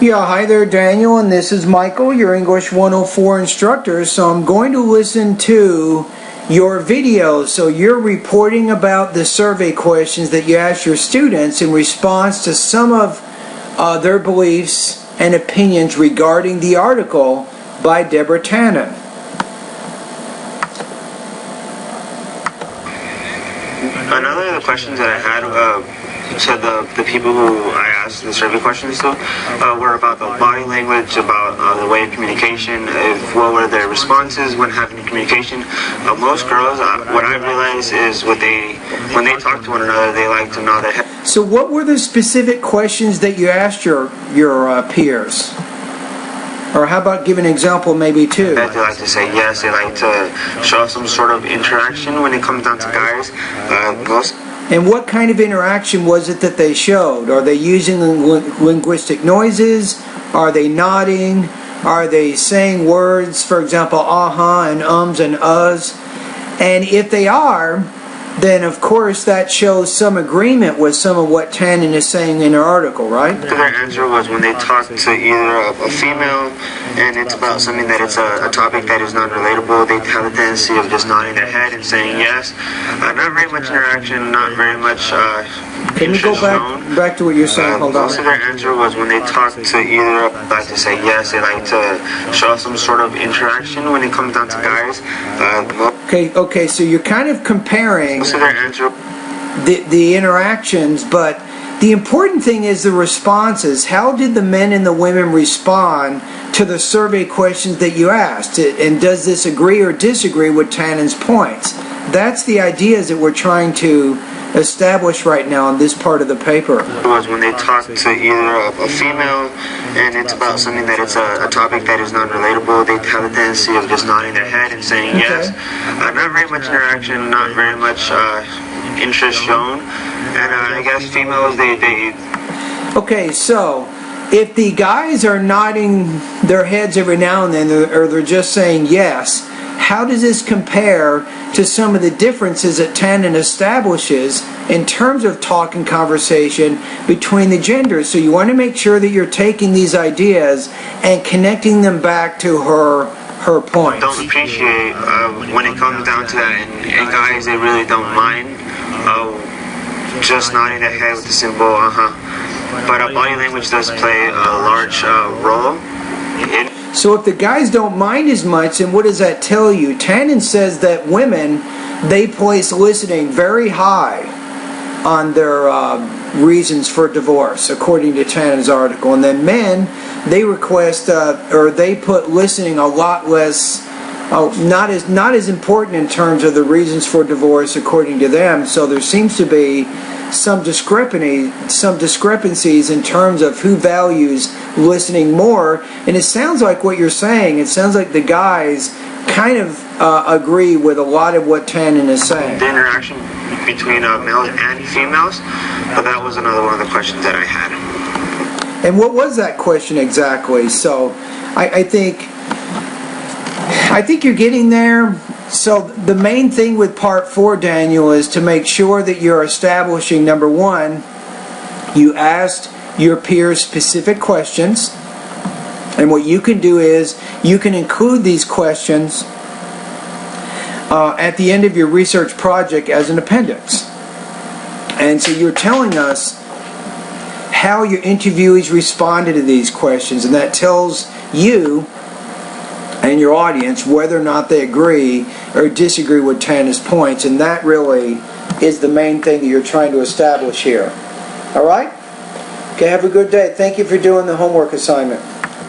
Yeah, hi there, Daniel, and this is Michael, your English 104 instructor. So I'm going to listen to your video. So you're reporting about the survey questions that you asked your students in response to some of their beliefs and opinions regarding the article by Deborah Tannen. Another of the questions that I had so the people who I asked the survey questions to were about the body language, about the way of communication, what were their responses when having communication. Most girls, what I realize is when they talk to one another, they like to nod their head. So what were the specific questions that you asked your peers? Or how about give an example maybe too? They like to say yes, they like to show some sort of interaction when it comes down to guys. And what kind of interaction was it that they showed? Are they using linguistic noises? Are they nodding? Are they saying words, for example, uh-huh and ums and uhs? And if they are, then of course that shows some agreement with some of what Tannen is saying in her article, right? Their answer was when they talk to either a female and it's about something that it's a topic that is not relatable, they have a tendency of just nodding their head and saying yes. Not very much interaction, not very much Can you go back to what you're saying? Hold on. Most of their answer was when they talk to either like to say yes, they like to show some sort of interaction when it comes down to guys. Okay, so you're kind of comparing the interactions, but the important thing is the responses. How did the men and the women respond to the survey questions that you asked? And does this agree or disagree with Tannen's points? That's the ideas that we're trying to establish right now in this part of the paper. It was when they talk to either a female and it's about something that it's a topic that is not relatable, they have a tendency of just nodding their head and saying yes. Not very much interaction, not very much interest shown. And I guess females, they... Okay, so if the guys are nodding their heads every now and then, or they're just saying yes, how does this compare to some of the differences that Tannen establishes in terms of talk and conversation between the genders? So you want to make sure that you're taking these ideas and connecting them back to her points. Don't appreciate when it comes down to that, and guys, they really don't mind just nodding their head with the simple uh-huh. But body language does play a large role in. So if the guys don't mind as much, then what does that tell you? Tannen says that women, they place listening very high on their reasons for divorce, according to Tannen's article. And then men, they request, or they put listening a lot less, not as important in terms of the reasons for divorce, according to them. So there seems to be some discrepancies in terms of who values listening more. And it sounds like what you're saying, it sounds like the guys kind of agree with a lot of what Tannen is saying. The interaction between males and females, but that was another one of the questions that I had. And what was that question exactly? So I think you're getting there. So the main thing with part 4, Daniel, is to make sure that you're establishing, number one, you asked your peers specific questions. And what you can do is you can include these questions at the end of your research project as an appendix. And so you're telling us how your interviewees responded to these questions, and that tells you and your audience whether or not they agree or disagree with Tannen's points, and that really is the main thing that you're trying to establish here. Alright? Okay, have a good day. Thank you for doing the homework assignment.